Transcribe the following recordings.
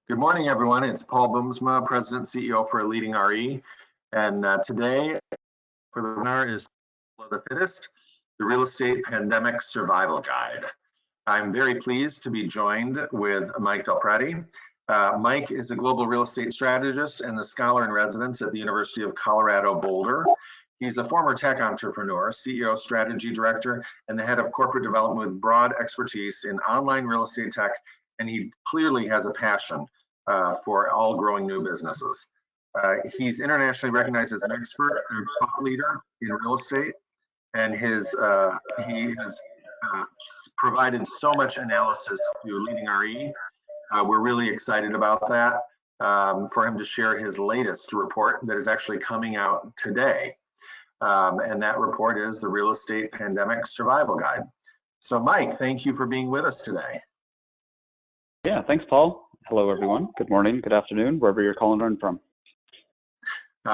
Good morning, everyone. It's Paul Boomsma, President CEO for Leading RE. And today for the webinar is the Fittest, the Real Estate Pandemic Survival Guide. I'm very pleased to be joined with Mike Del Prete. Mike is a global real estate strategist and the scholar in residence at the University of Colorado Boulder. He's a former tech entrepreneur, CEO, strategy director, and the head of corporate development with broad expertise in online real estate tech, and he clearly has a passion for all growing new businesses. He's internationally recognized as an expert and thought leader in real estate, and he has provided so much analysis to Leading RE. We're really excited about that, for him to share his latest report that is actually coming out today. And that report is the Real Estate Pandemic Survival Guide. So Mike, thank you for being with us today. Yeah, thanks, Paul. Hello, everyone. Good morning, good afternoon, wherever you're calling in from.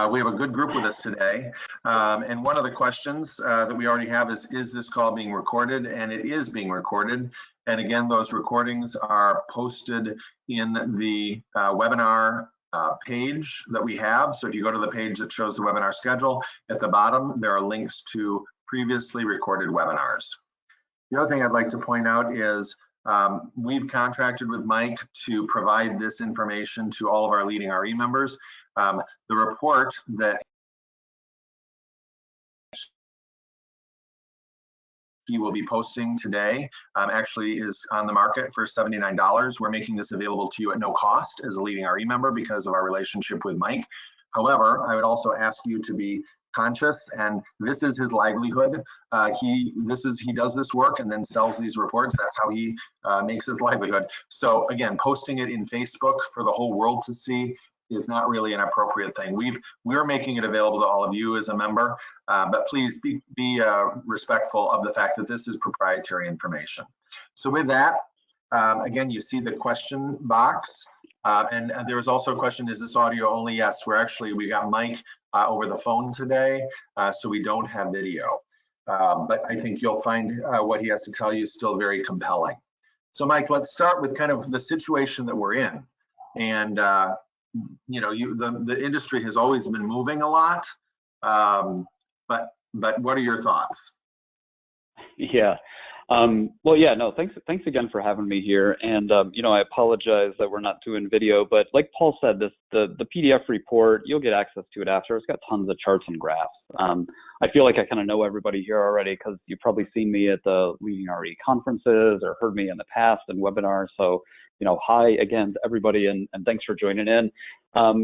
We have a good group with us today. And one of the questions that we already have is this call being recorded? And it is being recorded. And again, those recordings are posted in the webinar page that we have. So if you go to the page that shows the webinar schedule, at the bottom, there are links to previously recorded webinars. The other thing I'd like to point out is we've contracted with Mike to provide this information to all of our Leading RE members. The report that he will be posting today actually is on the market for $79. We're making this available to you at no cost as a Leading RE member because of our relationship with Mike. However, I would also ask you to be conscious, and this is his livelihood. He does this work and then sells these reports. That's how he makes his livelihood. So again, posting it in Facebook for the whole world to see is not really an appropriate thing. We're making it available to all of you as a member, but please be respectful of the fact that this is proprietary information. So with that, again, you see the question box. And there was also a question, is this audio only? Yes, we got Mike over the phone today, so we don't have video. But I think you'll find what he has to tell you still very compelling. So Mike, let's start with kind of the situation that we're in. And you know, the industry has always been moving a lot, but what are your thoughts? Yeah. Well, yeah, no, thanks again for having me here. And, you know, I apologize that we're not doing video, but like Paul said, the PDF report, you'll get access to it after. It's got tons of charts and graphs. I feel like I kind of know everybody here already because you've probably seen me at the Leading RE conferences or heard me in the past in webinars. So, you know, hi again to everybody, and thanks for joining in.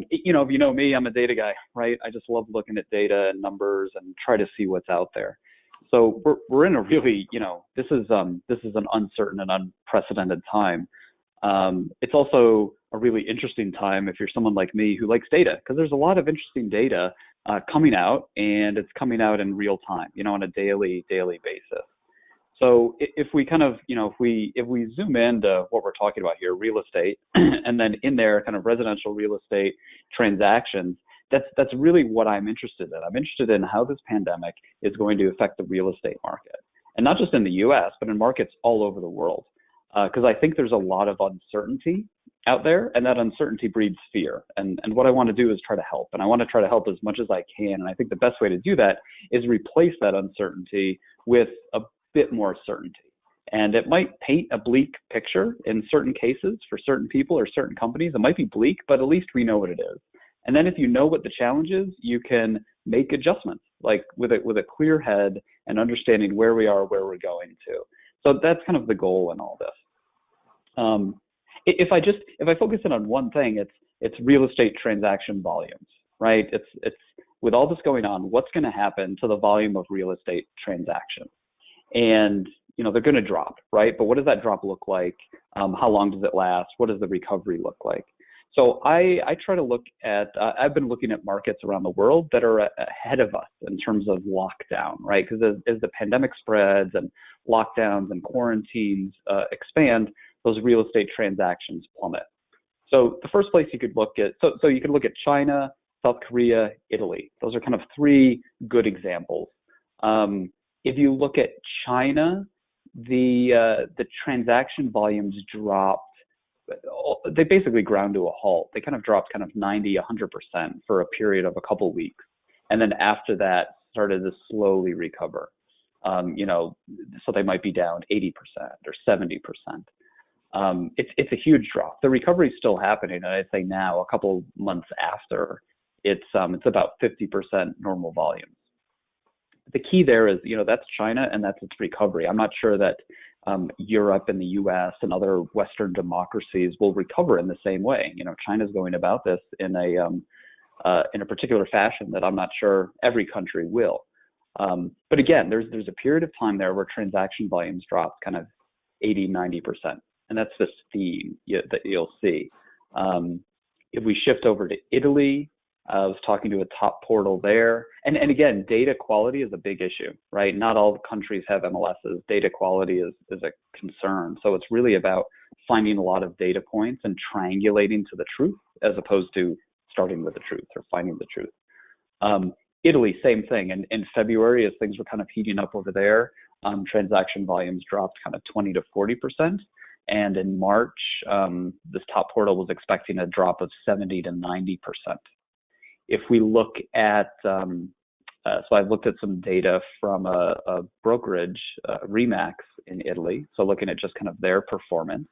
You know, if you know me, I'm a data guy, right? I just love looking at data and numbers and try to see what's out there. So we're in a really, you know, this is an uncertain and unprecedented time. It's also a really interesting time if you're someone like me who likes data, because there's a lot of interesting data coming out, and it's coming out in real time, you know, on a daily basis. So if we kind of, you know, if we zoom into what we're talking about here, real estate, and then in there kind of residential real estate transactions, that's really what I'm interested in. I'm interested in how this pandemic is going to affect the real estate market, and not just in the U.S., but in markets all over the world. Because I think there's a lot of uncertainty out there, and that uncertainty breeds fear. And what I want to do is try to help, and I want to try to help as much as I can. And I think the best way to do that is replace that uncertainty with a bit more certainty. And it might paint a bleak picture in certain cases for certain people or certain companies. It might be bleak, but at least we know what it is. And then if you know what the challenge is, you can make adjustments, like with a clear head and understanding where we are, where we're going to. So that's kind of the goal in all this. If I focus in on one thing, it's real estate transaction volumes, right? It's with all this going on, what's going to happen to the volume of real estate transactions? And you know, they're going to drop, right? But what does that drop look like? How long does it last? What does the recovery look like? So I try to look at, I've been looking at markets around the world that are ahead of us in terms of lockdown, right? Because as the pandemic spreads and lockdowns and quarantines expand, those real estate transactions plummet. So the first place you could look at, so you could look at China, South Korea, Italy. Those are kind of three good examples. If you look at China, the transaction volumes dropped they basically ground to a halt. They kind of dropped kind of 90, 100% for a period of a couple weeks. And then after that started to slowly recover. So they might be down 80% or 70%. It's a huge drop. The recovery is still happening, and I'd say now, a couple months after, it's about 50% normal volumes. The key there is, that's China and that's its recovery. I'm not sure that Europe and the U.S. and other Western democracies will recover in the same way. China's going about this in a particular fashion that I'm not sure every country will. But again, there's a period of time there where transaction volumes dropped kind of 80, 90%. And that's this theme that you'll see. If we shift over to Italy, I was talking to a top portal there. And again, data quality is a big issue, right? Not all countries have MLSs. Data quality is a concern. So it's really about finding a lot of data points and triangulating to the truth, as opposed to starting with the truth or finding the truth. Italy, same thing. In February, as things were kind of heating up over there, transaction volumes dropped kind of 20 to 40%. And in March, this top portal was expecting a drop of 70 to 90%. If we look at, so I've looked at some data from a brokerage, Remax in Italy. So looking at just kind of their performance,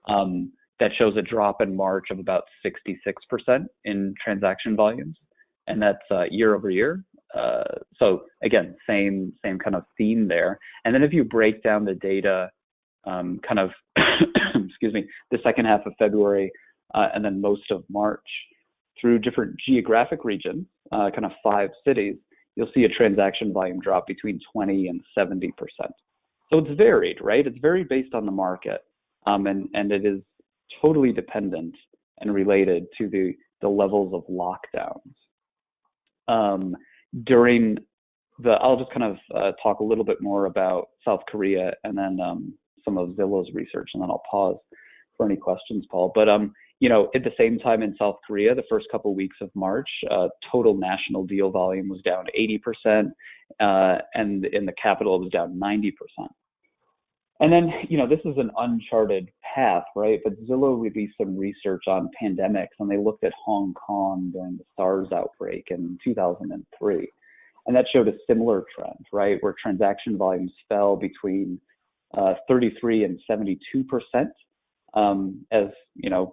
that shows a drop in March of about 66% in transaction volumes. And that's year over year. So again, same kind of theme there. And then if you break down the data, kind of, excuse me, the second half of February and then most of March, through different geographic regions, kind of 5 cities, you'll see a transaction volume drop between 20 and 70%. So it's varied, right? It's varied based on the market, and it is totally dependent and related to the levels of lockdowns. I'll just kind of talk a little bit more about South Korea and then some of Zillow's research, and then I'll pause for any questions, Paul. But at the same time in South Korea, the first couple of weeks of March, total national deal volume was down 80%, and in the capital it was down 90%. And then, this is an uncharted path, right? But Zillow released some research on pandemics, and they looked at Hong Kong during the SARS outbreak in 2003. And that showed a similar trend, right? Where transaction volumes fell between 33 and 72%, as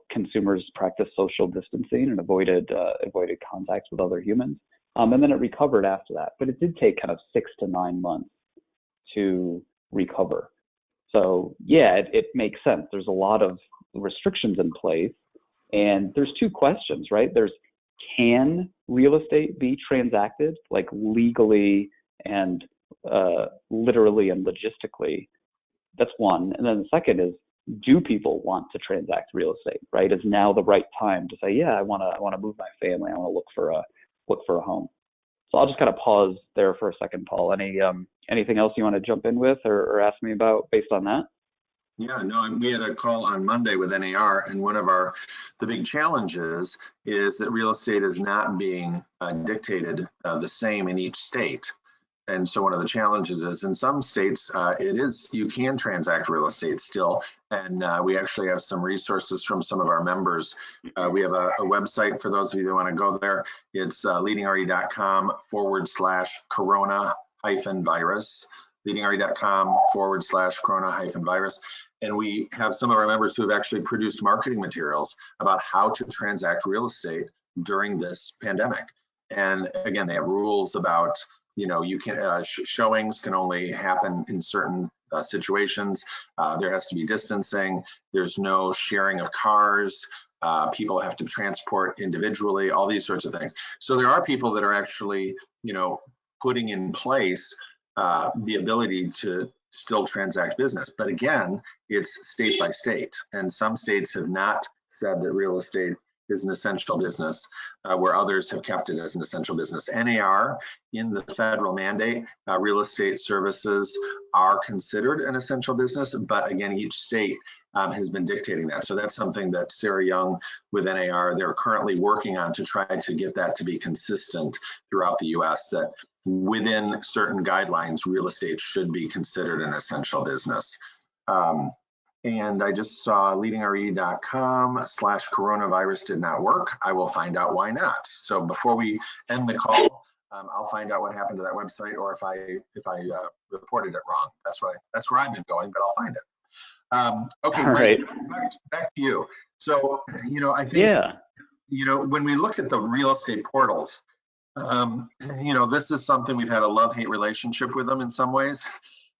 consumers practiced social distancing and avoided contact with other humans. And then it recovered after that, but it did take kind of 6 to 9 months to recover. So yeah, it makes sense. There's a lot of restrictions in place, and there's 2 questions, right? There's, can real estate be transacted, like legally and literally and logistically? That's one. And then the second is, do people want to transact real estate, right? Is now the right time to say, yeah, I want to move my family. I want to look for a home. So I'll just kind of pause there for a second, Paul. Anything else you want to jump in with or ask me about based on that? Yeah, no, we had a call on Monday with NAR, and one of the big challenges is that real estate is not being dictated the same in each state. And so one of the challenges is in some states, you can transact real estate still. And we actually have some resources from some of our members. We have a website for those of you that want to go there. It's leadingre.com/corona-virus, leadingre.com/corona-virus. And we have some of our members who have actually produced marketing materials about how to transact real estate during this pandemic. And again, they have rules about, you can showings can only happen in certain situations. There has to be distancing. There's no sharing of cars. People have to transport individually, all these sorts of things. So there are people that are actually, putting in place the ability to still transact business. But again, it's state by state. And some states have not said that real estate is an essential business, where others have kept it as an essential business. NAR, in the federal mandate, real estate services are considered an essential business, but again, each state has been dictating that. So that's something that Sarah Young with NAR, they're currently working on to try to get that to be consistent throughout the US, that within certain guidelines, real estate should be considered an essential business. And I just saw leadingre.com/coronavirus did not work. I will find out why not. So before we end the call, I'll find out what happened to that website, or if I reported it wrong. That's where I've been going, but I'll find it. Okay, All Mike, right. back to you. So, I think, when we look at the real estate portals, this is something we've had a love-hate relationship with them in some ways.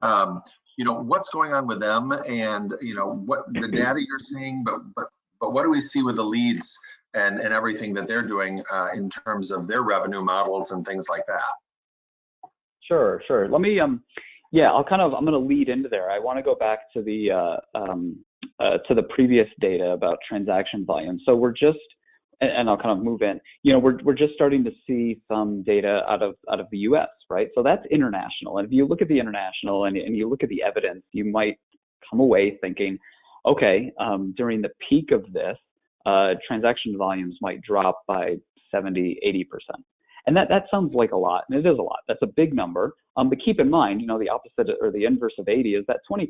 What's going on with them, and what the data you're seeing, but what do we see with the leads and everything that they're doing in terms of their revenue models and things like that? Sure. Let me I'm going to lead into there. I want to go back to the previous data about transaction volume. So we're just, and I'll kind of move in. We're just starting to see some data out of the U.S., right? So that's international. And if you look at the international and you look at the evidence, you might come away thinking, okay, during the peak of this, transaction volumes might drop by 70, 80%. And that sounds like a lot, and it is a lot. That's a big number. But keep in mind, the opposite or the inverse of 80 is that 20%.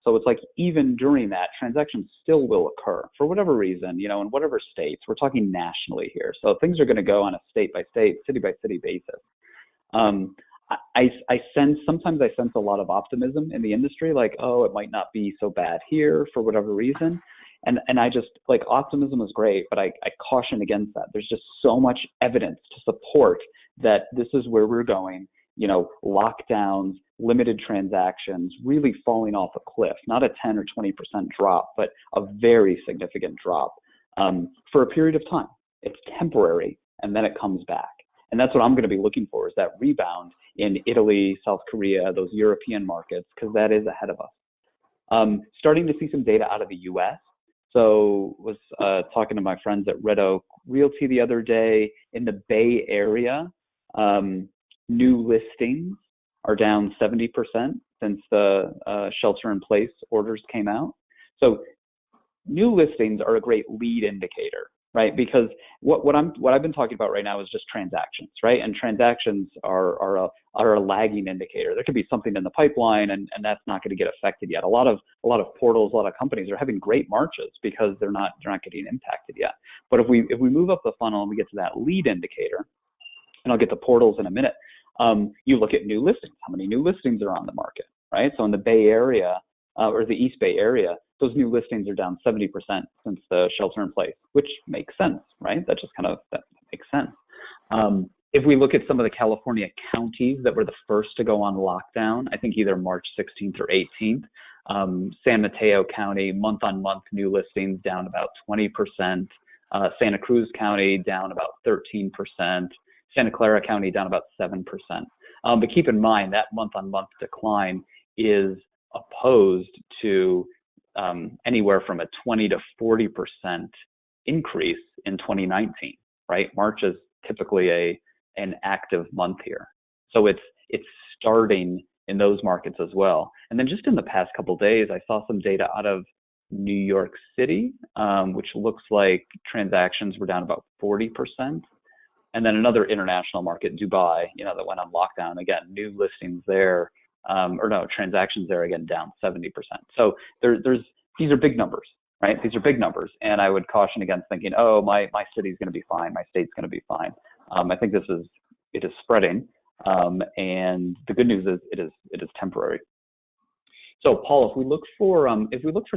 So it's like even during that, transactions still will occur for whatever reason, in whatever states. We're talking nationally here. So things are going to go on a state by state, city by city basis. Sometimes I sense a lot of optimism in the industry, like, oh, it might not be so bad here for whatever reason. And I just, like, optimism is great, but I caution against that. There's just so much evidence to support that this is where we're going, lockdowns, limited transactions, really falling off a cliff, not a 10 or 20% drop, but a very significant drop for a period of time. It's temporary, and then it comes back. And that's what I'm going to be looking for, is that rebound in Italy, South Korea, those European markets, because that is ahead of us. Starting to see some data out of the U.S. So was talking to my friends at Red Oak Realty the other day. In the Bay Area, new listings are down 70% since the shelter-in-place orders came out. So new listings are a great lead indicator, right? Because what I've been talking about right now is just transactions, right? And transactions are a lagging indicator. There could be something in the pipeline, and that's not going to get affected yet. A lot of portals, a lot of companies are having great marches because they're not getting impacted yet. But if we move up the funnel and we get to that lead indicator, and I'll get to portals in a minute, you look at new listings. How many new listings are on the market, right? So in the Bay Area or the East Bay Area, those new listings are down 70% since the shelter in place, which makes sense, right? That makes sense. If we look at some of the California counties that were the first to go on lockdown, I think either March 16th or 18th, San Mateo County, month-on-month new listings down about 20%, Santa Cruz County down about 13%, Santa Clara County down about 7%. But keep in mind that month-on-month decline is opposed to anywhere from a 20 to 40% increase in 2019, right? March is typically an active month here. So it's starting in those markets as well. And then just in the past couple of days, I saw some data out of New York City, which looks like transactions were down about 40%. And then another international market, Dubai, that went on lockdown. Again, new listings there, transactions there, again, down 70%. So these are big numbers, right? These are big numbers. And I would caution against thinking, oh, my city's going to be fine. My state's going to be fine. I think it is spreading. And the good news is it is temporary. So Paul, if we look for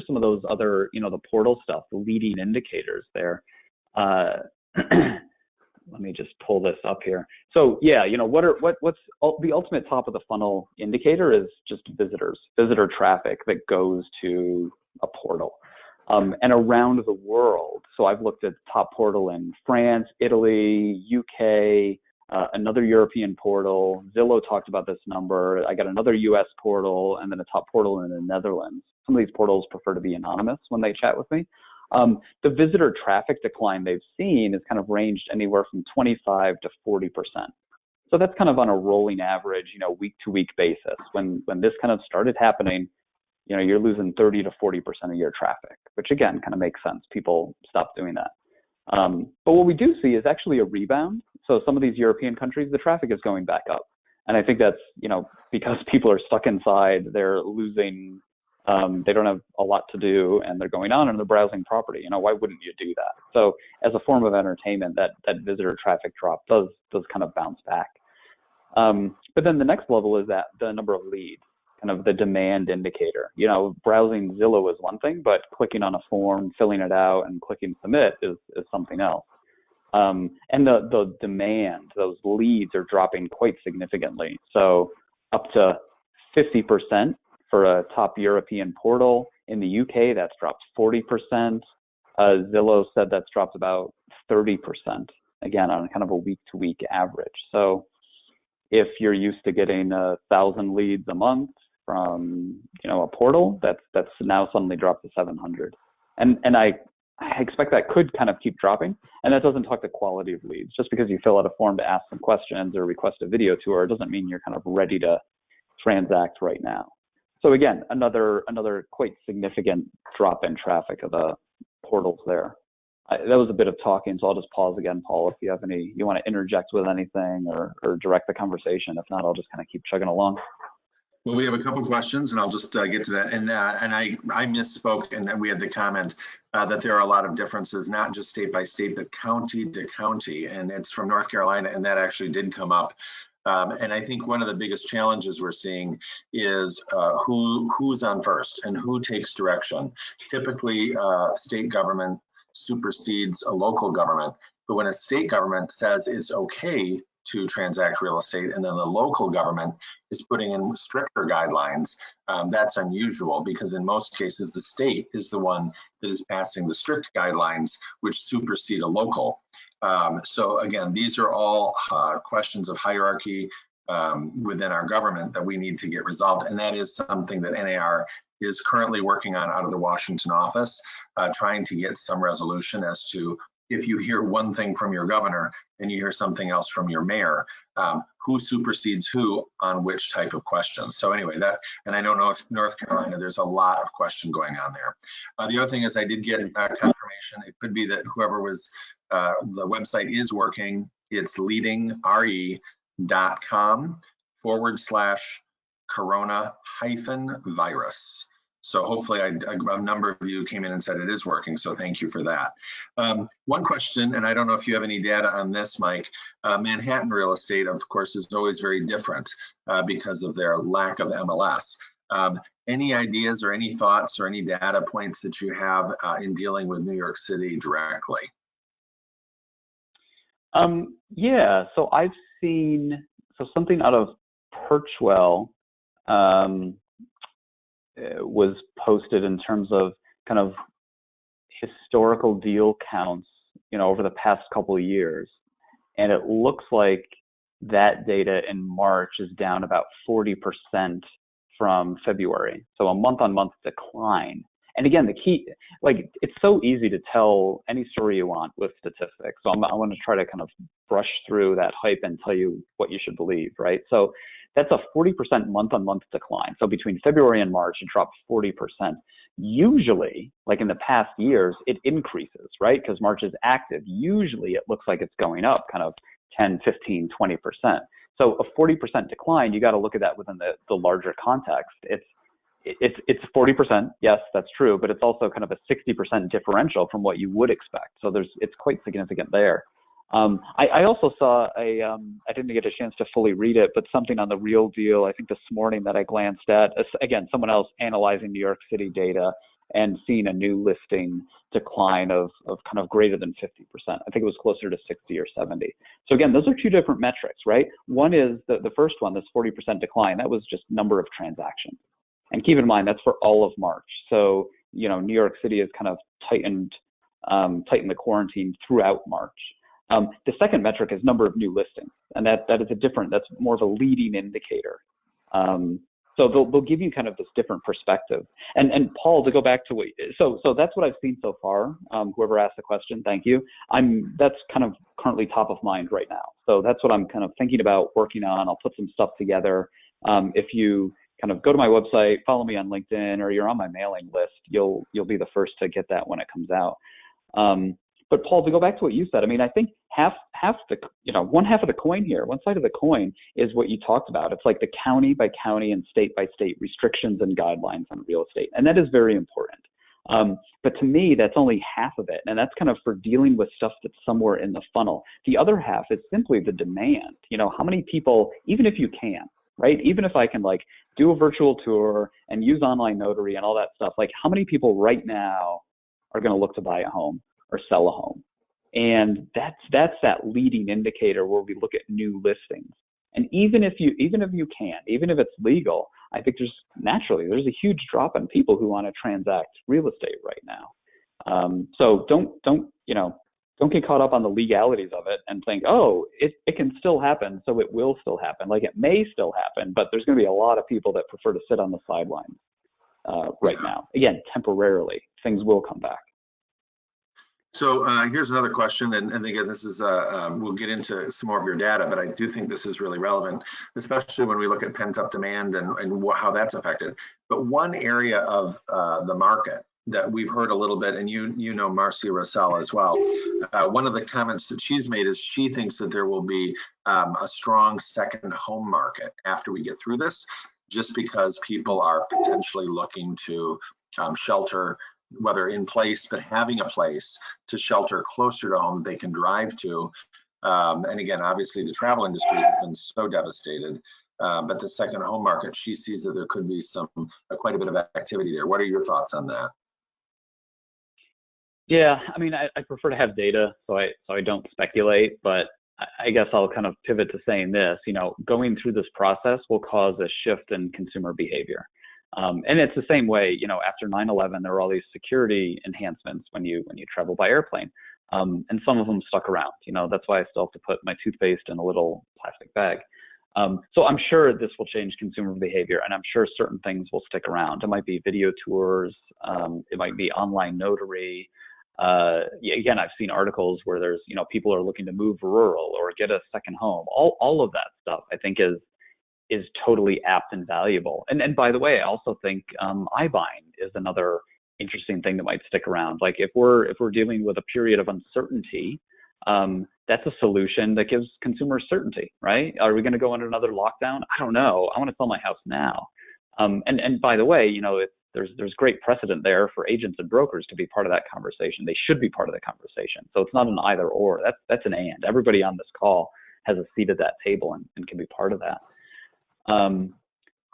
some of those other, the portal stuff, the leading indicators there, let me just pull this up here. So yeah, what's the ultimate top of the funnel indicator is just visitor traffic that goes to a portal. And around the world, so I've looked at top portal in France, Italy, UK, another European portal. Zillow talked about this number. I got another US portal, and then a top portal in the Netherlands. Some of these portals prefer to be anonymous when they chat with me. The visitor traffic decline they've seen is kind of ranged anywhere from 25 to 40%. So that's kind of on a rolling average, week to week basis. When this kind of started happening, you're losing 30 to 40% of your traffic, which again kind of makes sense. People stop doing that. But what we do see is actually a rebound. So some of these European countries, the traffic is going back up. And I think that's, because people are stuck inside, they're losing They don't have a lot to do, and they're going on and they're browsing property. Why wouldn't you do that? So as a form of entertainment, that visitor traffic drop does kind of bounce back. But then the next level is that the number of leads, kind of the demand indicator. Browsing Zillow is one thing, but clicking on a form, filling it out, and clicking submit is something else. And the demand, those leads are dropping quite significantly. So up to 50% for a top European portal. In the UK, that's dropped 40%. Zillow said that's dropped about 30%, again, on kind of a week-to-week average. So if you're used to getting 1,000 leads a month from, a portal, that's now suddenly dropped to 700. And I expect that could kind of keep dropping. And that doesn't talk to quality of leads. Just because you fill out a form to ask some questions or request a video tour doesn't mean you're kind of ready to transact right now. So again, another quite significant drop in traffic of the portals there. That was a bit of talking, so I'll just pause again, Paul, if you have you want to interject with anything or direct the conversation. If not, I'll just kind of keep chugging along. Well, we have a couple questions, and I'll just get to that. And I misspoke, and we had the comment that there are a lot of differences, not just state by state, but county to county. And it's from North Carolina, and that actually did come up. And I think one of the biggest challenges we're seeing is who's on first and who takes direction. Typically, state government supersedes a local government, but when a state government says it's okay to transact real estate and then the local government is putting in stricter guidelines, that's unusual, because in most cases the state is the one that is passing the strict guidelines which supersede a local. So again, these are all questions of hierarchy within our government that we need to get resolved, and that is something that NAR is currently working on out of the Washington office, trying to get some resolution as to, if you hear one thing from your governor and you hear something else from your mayor, who supersedes who on which type of questions. So anyway, and I know North Carolina, there's a lot of question going on there. The other thing is I did get confirmation. It could be that whoever was, the website is working. It's leadingre.com/corona-virus. So hopefully a number of you came in and said it is working, so thank you for that. One question, and I don't know if you have any data on this, Mike, Manhattan real estate, of course, is always very different because of their lack of MLS. Any ideas or any thoughts or any data points that you have in dealing with New York City directly? Yeah, so I've seen something out of Perchwell was posted in terms of kind of historical deal counts, over the past couple of years. And it looks like that data in March is down about 40% from February. So a month-on-month decline. And again, the key, it's so easy to tell any story you want with statistics. So I want to try to kind of brush through that hype and tell you what you should believe, right? So that's a 40% month-on-month decline. So between February and March, it dropped 40%. Usually, like in the past years, it increases, right? Because March is active. Usually it looks like it's going up kind of 10, 15, 20%. So a 40% decline, you got to look at that within the larger context. It's 40%, yes, that's true, but it's also kind of a 60% differential from what you would expect. So it's quite significant there. I also saw I didn't get a chance to fully read it, but something on the Real Deal, I think this morning that I glanced at, again, someone else analyzing New York City data and seeing a new listing decline of kind of greater than 50%. I think it was closer to 60 or 70. So again, those are two different metrics, right? One is the first one, this 40% decline, that was just number of transactions. And keep in mind, that's for all of March. So, New York City has kind of tightened the quarantine throughout March. The second metric is number of new listings, and that's more of a leading indicator. So they'll give you kind of this different perspective. And Paul, to go back to so that's what I've seen so far. Whoever asked the question, thank you. That's kind of currently top of mind right now. So that's what I'm kind of thinking about working on. I'll put some stuff together. If you kind of go to my website, follow me on LinkedIn, or you're on my mailing list, you'll be the first to get that when it comes out. But Paul, to go back to what you said, I mean, I think one half of the coin here, one side of the coin is what you talked about. It's like the county by county and state by state restrictions and guidelines on real estate. And that is very important. But to me, that's only half of it. And that's kind of for dealing with stuff that's somewhere in the funnel. The other half is simply the demand. How many people, even if you can, right? Even if I can like do a virtual tour and use online notary and all that stuff, like how many people right now are going to look to buy a home or sell a home? And that's that leading indicator where we look at new listings. And even if it's legal, I think there's a huge drop in people who want to transact real estate right now. So don't get caught up on the legalities of it and think, oh, it can still happen, so it will still happen. Like it may still happen, but there's going to be a lot of people that prefer to sit on the sidelines right now. Again, temporarily, things will come back. So here's another question, and again, this is we'll get into some more of your data, but I do think this is really relevant, especially when we look at pent-up demand and how that's affected. But one area of the market that we've heard a little bit, and you know Marcia Russell as well, one of the comments that she's made is she thinks that there will be a strong second home market after we get through this, just because people are potentially looking to shelter, whether in place, but having a place to shelter closer to home they can drive to. And again, obviously the travel industry has been so devastated, but the second home market, she sees that there could be quite a bit of activity there. What are your thoughts on that? Yeah, I mean, I prefer to have data, so I don't speculate, but I guess I'll kind of pivot to saying this, going through this process will cause a shift in consumer behavior. And it's the same way, after 9/11, there were all these security enhancements when you travel by airplane. And some of them stuck around, that's why I still have to put my toothpaste in a little plastic bag. So I'm sure this will change consumer behavior, and I'm sure certain things will stick around. It might be video tours, it might be online notary. Again, I've seen articles where there's, people are looking to move rural or get a second home. All of that stuff I think is totally apt and valuable. And by the way, I also think iBuying is another interesting thing that might stick around. Like if we're dealing with a period of uncertainty, that's a solution that gives consumers certainty, right? Are we going to go into another lockdown? I don't know. I want to sell my house now. And by the way, there's great precedent there for agents and brokers to be part of that conversation. They should be part of the conversation. So it's not an either or. That's an and. Everybody on this call has a seat at that table and can be part of that.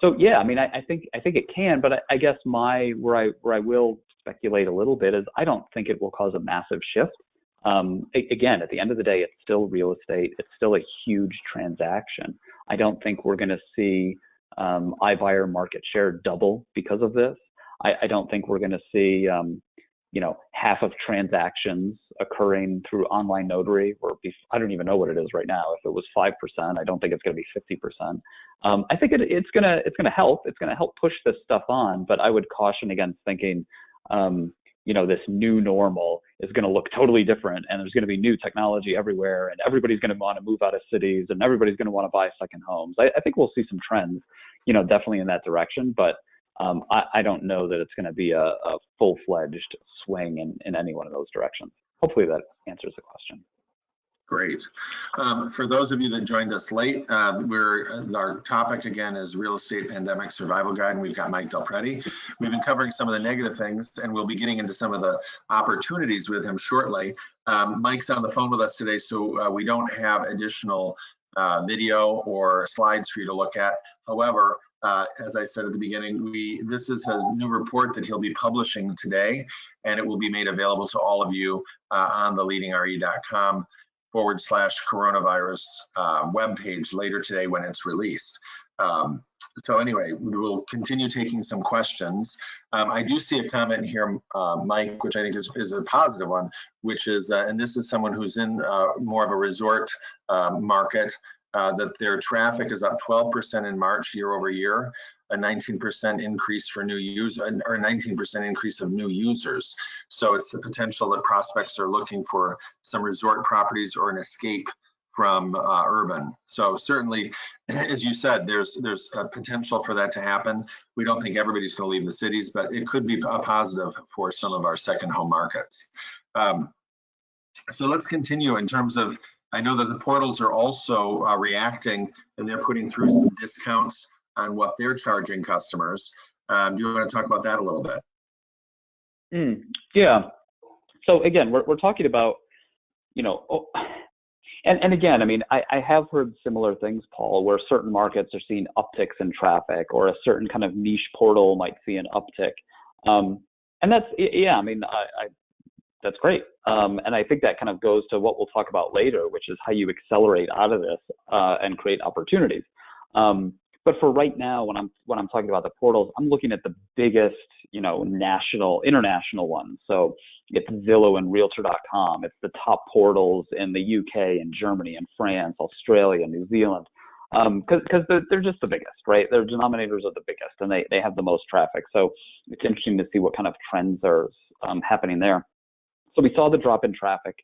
So yeah, I mean, I think it can, but I guess where I will speculate a little bit is I don't think it will cause a massive shift. Again, at the end of the day, it's still real estate. It's still a huge transaction. I don't think we're going to see iBuyer market share double because of this. I don't think we're going to see half of transactions occurring through online notary, or I don't even know what it is right now. If it was 5%, I don't think it's going to be 50%. I think it's going to help. It's going to help push this stuff on, but I would caution against thinking, this new normal is going to look totally different, and there's going to be new technology everywhere, and everybody's going to want to move out of cities, and everybody's going to want to buy second homes. I think we'll see some trends, definitely in that direction, but I don't know that it's going to be a full-fledged swing in any one of those directions. Hopefully that answers the question. Great. For those of you that joined us late, our topic again is Real Estate Pandemic Survival Guide, and we've got Mike Del Prete. We've been covering some of the negative things, and we'll be getting into some of the opportunities with him shortly. Mike's on the phone with us today, so we don't have additional video or slides for you to look at. However, as I said at the beginning, this is a new report that he'll be publishing today, and it will be made available to all of you on the leadingre.com/coronavirus webpage later today when it's released. So anyway, we will continue taking some questions. I do see a comment here, Mike, which I think is a positive one, which is, and this is someone who's in more of a resort market, that their traffic is up 12% in March year over year, a 19% increase for new users, or 19% increase of new users. So it's the potential that prospects are looking for some resort properties or an escape from urban. So certainly, as you said, there's a potential for that to happen. We don't think everybody's going to leave the cities, but it could be a positive for some of our second home markets. So let's continue in terms of, I know that the portals are also reacting, and they're putting through some discounts on what they're charging customers. Do you want to talk about that a little bit? Yeah. So again, we're talking about, and again, I mean, I have heard similar things, Paul, where certain markets are seeing upticks in traffic, or a certain kind of niche portal might see an uptick. And that's, yeah, I mean, that's great. And I think that kind of goes to what we'll talk about later, which is how you accelerate out of this and create opportunities. But for right now, when I'm talking about the portals, I'm looking at the biggest, international ones. So it's Zillow and Realtor.com. It's the top portals in the UK and Germany and France, Australia, New Zealand, because they're just the biggest, right? Their denominators are the biggest, and they have the most traffic. So it's interesting to see what kind of trends are happening there. So we saw the drop in traffic.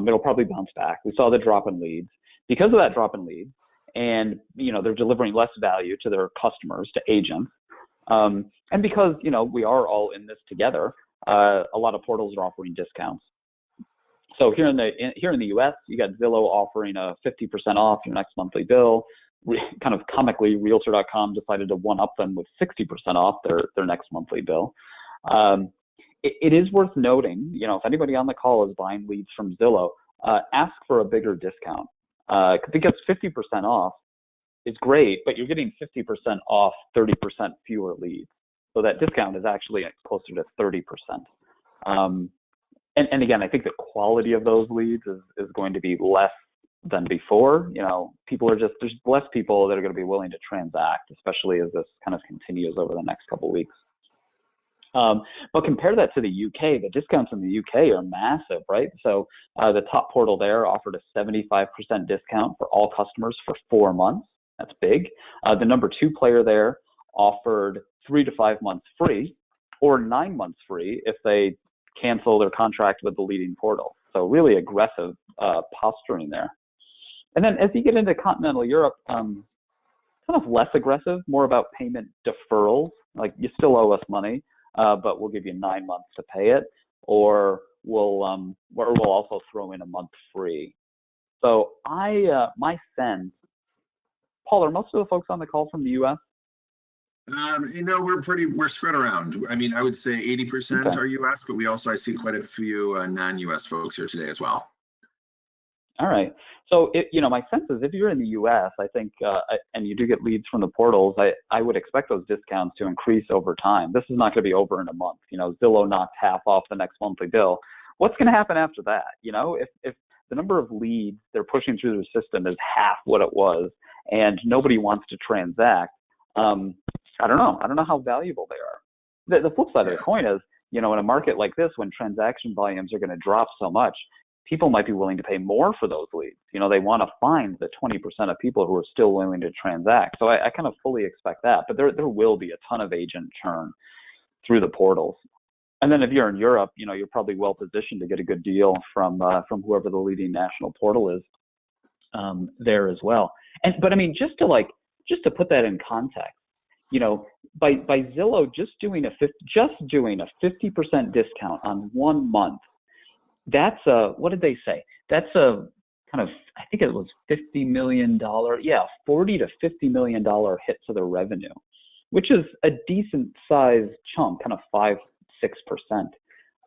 It'll probably bounce back. We saw the drop in leads. Because of that drop in leads, and they're delivering less value to their customers, to agents, and because we are all in this together, a lot of portals are offering discounts. So here in the U.S., you got Zillow offering a 50% off your next monthly bill. Kind of comically, Realtor.com decided to one-up them with 60% off their next monthly bill. It is worth noting, if anybody on the call is buying leads from Zillow, ask for a bigger discount. Because 50% off is great, but you're getting 50% off 30% fewer leads. So that discount is actually closer to 30%. And again, I think the quality of those leads is going to be less than before. There's less people that are going to be willing to transact, especially as this kind of continues over the next couple of weeks. But compare that to the UK. The discounts in the UK are massive, right? So the top portal there offered a 75% discount for all customers for 4 months. That's big. The number 2 player there offered 3 to 5 months free, or 9 months free if they cancel their contract with the leading portal. So really aggressive posturing there. And then as you get into continental Europe, kind of less aggressive, more about payment deferrals. Like, you still owe us money, but we'll give you 9 months to pay it, or we'll also throw in a month free. So my sense, Paul, are most of the folks on the call from the U.S.? We're spread around. I mean, I would say 80% are U.S., but I see quite a few non-U.S. folks here today as well. All right. So, my sense is if you're in the U.S., I think, and you do get leads from the portals, I would expect those discounts to increase over time. This is not going to be over in a month. Zillow knocked half off the next monthly bill. What's going to happen after that? If the number of leads they're pushing through the system is half what it was, and nobody wants to transact, I don't know how valuable they are. The flip side of the coin is, in a market like this, when transaction volumes are going to drop so much, people might be willing to pay more for those leads. They want to find the 20% of people who are still willing to transact. So I kind of fully expect that, but there will be a ton of agent churn through the portals. And then if you're in Europe, you're probably well positioned to get a good deal from whoever the leading national portal is there as well. But I mean, just to put that in context, by Zillow just doing a 50% discount on 1 month, that's what did they say? That's a kind of, I think it was $50 million, $40 to $50 million hit to the revenue, which is a decent size chunk, kind of 5-6%.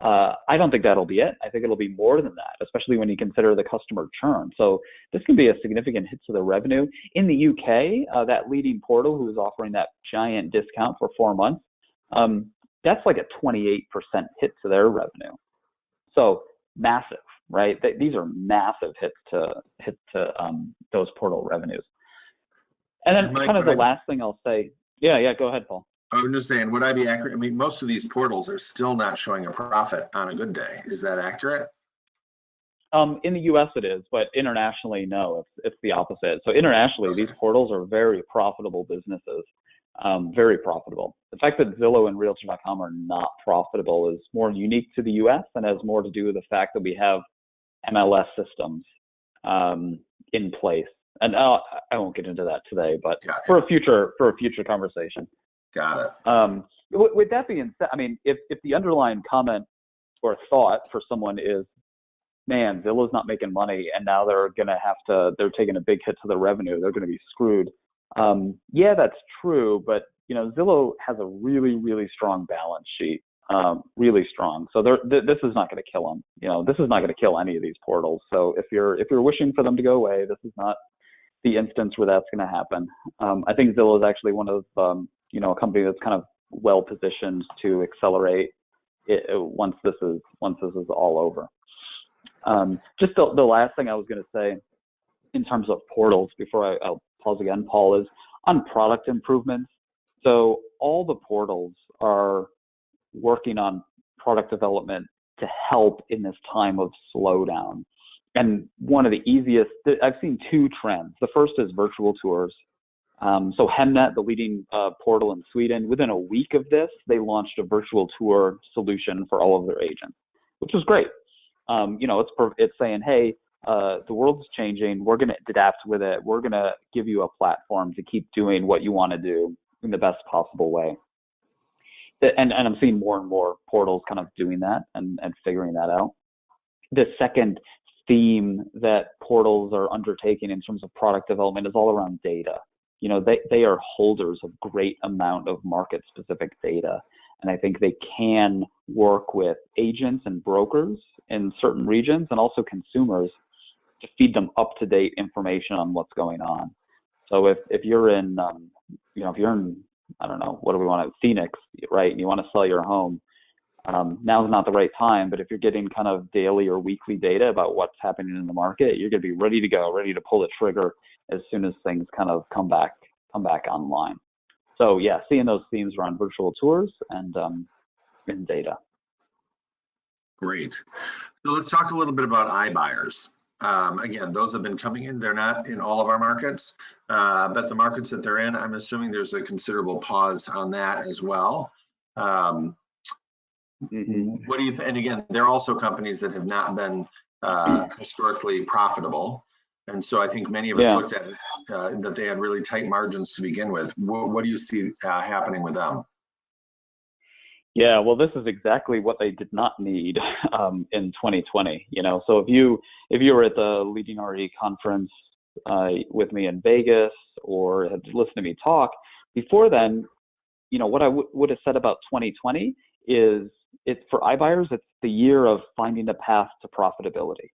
I don't think that'll be it. I think it'll be more than that, especially when you consider the customer churn. So this can be a significant hit to the revenue. In the UK, that leading portal who is offering that giant discount for 4 months, that's like a 28% hit to their revenue. So massive, right? These are massive hits to those portal revenues. And then Mike, kind of the last thing I'll say, yeah, go ahead, Paul. I'm just saying, would I be accurate? I mean, most of these portals are still not showing a profit on a good day. Is that accurate? In the U.S. it is, but internationally, no, it's the opposite. So internationally, these portals are very profitable businesses, very profitable. The fact that Zillow and Realtor.com are not profitable is more unique to the U.S. and has more to do with the fact that we have MLS systems in place. And I won't get into that today, but for a future conversation. Got it. With that being said, I mean, if the underlying comment or thought for someone is, man, Zillow's not making money, and now they're taking a big hit to the revenue. They're going to be screwed. Yeah, that's true, but Zillow has a really, really strong balance sheet, really strong. So this is not going to kill them. This is not going to kill any of these portals. So if you're wishing for them to go away, this is not the instance where that's going to happen. I think Zillow is actually one of a company that's kind of well positioned to accelerate it once this is all over. Just the last thing I was going to say in terms of portals before I'll pause again, Paul, is on product improvements. So all the portals are working on product development to help in this time of slowdown. And one of the easiest, I've seen two trends. The first is virtual tours. So Hemnet, the leading portal in Sweden, within a week of this, they launched a virtual tour solution for all of their agents, which was great. It's saying, hey, the world's changing. We're going to adapt with it. We're going to give you a platform to keep doing what you want to do in the best possible way. And I'm seeing more and more portals kind of doing that and figuring that out. The second theme that portals are undertaking in terms of product development is all around data. They are holders of great amount of market specific data. And I think they can work with agents and brokers in certain regions and also consumers to feed them up to date information on what's going on. So if you're in, I don't know, what do we want to, Phoenix, right? And you want to sell your home. Now's not the right time, but if you're getting kind of daily or weekly data about what's happening in the market, you're going to be ready to go, ready to pull the trigger as soon as things kind of come back online. So yeah, seeing those themes around virtual tours and data. Great. So let's talk a little bit about iBuyers. Again, those have been coming in. They're not in all of our markets, but the markets that they're in, I'm assuming there's a considerable pause on that as well. What do you and again, they're also companies that have not been historically profitable. And so I think many of us looked at it, that they had really tight margins to begin with. What do you see happening with them? Yeah, well, this is exactly what they did not need in 2020. So if you were at the Leading RE conference with me in Vegas or had listened to me talk before then, what I would have said about 2020 is for iBuyers, it's the year of finding a path to profitability,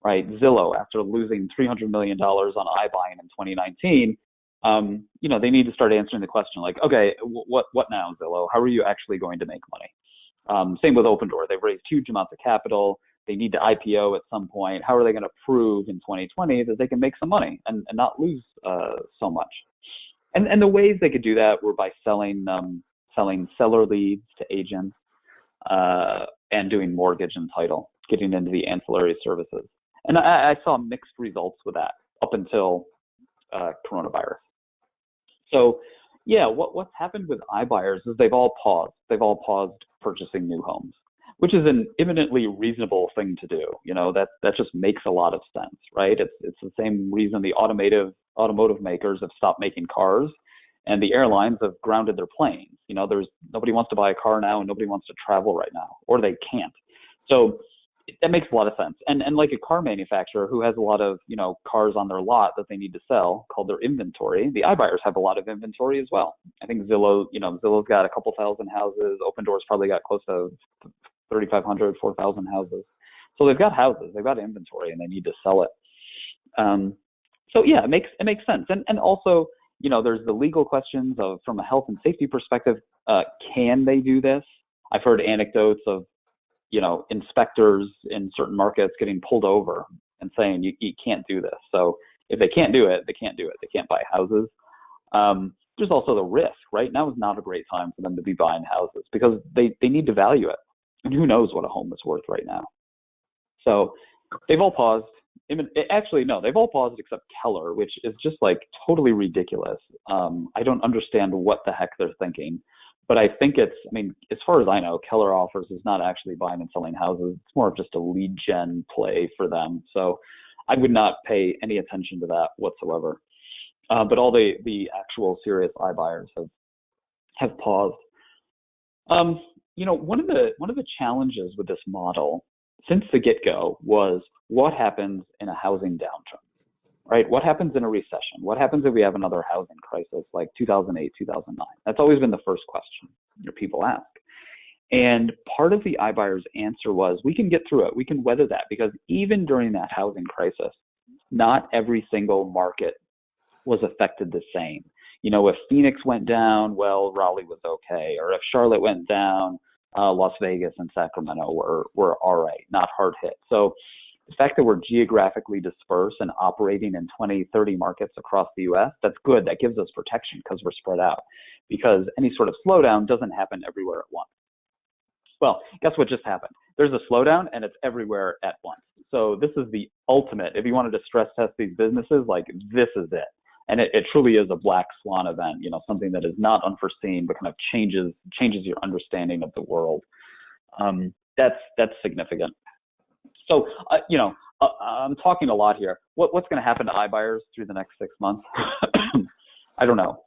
right? Zillow, after losing $300 million on iBuying in 2019, they need to start answering the question like, okay, what now, Zillow? How are you actually going to make money? Same with Opendoor. They've raised huge amounts of capital. They need to IPO at some point. How are they going to prove in 2020 that they can make some money and not lose so much? And the ways they could do that were by selling seller leads to agents and doing mortgage and title, getting into the ancillary services. And I saw mixed results with that up until coronavirus. So yeah, what's happened with iBuyers is they've all paused. They've all paused purchasing new homes, which is an eminently reasonable thing to do. That just makes a lot of sense, right? It's the same reason the automotive makers have stopped making cars and the airlines have grounded their planes. Nobody wants to buy a car now and nobody wants to travel right now, or they can't. So that makes a lot of sense. And like a car manufacturer who has a lot of, cars on their lot that they need to sell called their inventory, the iBuyers have a lot of inventory as well. I think Zillow's got a couple thousand houses. Opendoor's probably got close to 3,500, 4,000 houses. So they've got houses, they've got inventory, and they need to sell it. So yeah, it makes sense. And also, there's the legal questions of, from a health and safety perspective, can they do this? I've heard anecdotes of, inspectors in certain markets getting pulled over and saying you can't do this. So if they can't do it, they can't do it. They can't buy houses. There's also the risk. Right now is not a great time for them to be buying houses because they need to value it. And who knows what a home is worth right now. So they've all paused. Actually, no, they've all paused except Keller, which is just like totally ridiculous. I don't understand what the heck they're thinking. But I think as far as I know, Keller Offers is not actually buying and selling houses. It's more of just a lead gen play for them. So I would not pay any attention to that whatsoever. But all the actual serious iBuyers have paused. One of the challenges with this model since the get-go was what happens in a housing downturn, right? What happens in a recession? What happens if we have another housing crisis like 2008, 2009? That's always been the first question people ask. And part of the iBuyers answer was, we can get through it. We can weather that, because even during that housing crisis, not every single market was affected the same. If Phoenix went down, well, Raleigh was okay. Or if Charlotte went down, Las Vegas and Sacramento were all right, not hard hit. So the fact that we're geographically dispersed and operating in 20, 30 markets across the US, that's good. That gives us protection because we're spread out. Because any sort of slowdown doesn't happen everywhere at once. Well, guess what just happened? There's a slowdown and it's everywhere at once. So this is the ultimate. If you wanted to stress test these businesses, like, this is it. And it truly is a black swan event, something that is not unforeseen, but kind of changes your understanding of the world. That's significant. So, I'm talking a lot here. What's going to happen to iBuyers through the next 6 months? I don't know.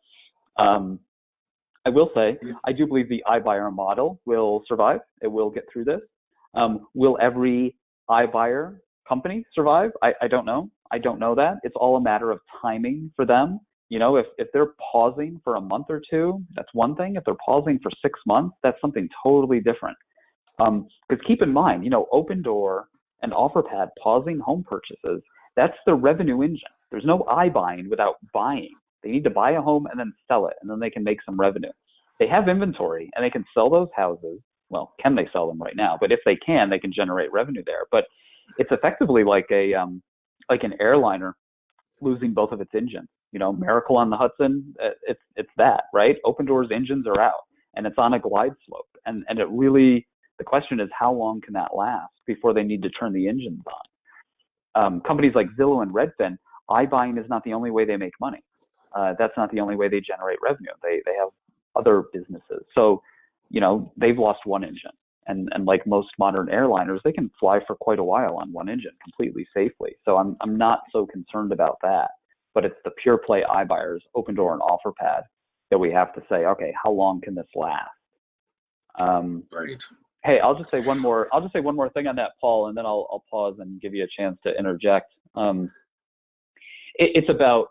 I will say, I do believe the iBuyer model will survive. It will get through this. Will every iBuyer company survive? I don't know. I don't know that. It's all a matter of timing for them. If they're pausing for a month or two, that's one thing. If they're pausing for 6 months, that's something totally different. Because keep in mind, Opendoor and OfferPad pausing home purchases, that's the revenue engine. There's no iBuying without buying. They need to buy a home and then sell it, and then they can make some revenue. They have inventory and they can sell those houses. Well, can they sell them right now? But if they can generate revenue there. But it's effectively like an airliner losing both of its engines. Miracle on the Hudson, it's that, right? Opendoor's engines are out and it's on a glide slope. And it really, the question is, how long can that last before they need to turn the engines on? Companies like Zillow and Redfin, iBuying is not the only way they make money. That's not the only way they generate revenue. They have other businesses. So, they've lost one engine. And like most modern airliners, they can fly for quite a while on one engine completely safely. So I'm not so concerned about that. But it's the pure play iBuyers, Opendoor and OfferPad, that we have to say, okay, how long can this last? Right. Hey, I'll just say one more thing on that, Paul, and then I'll pause and give you a chance to interject. It's about,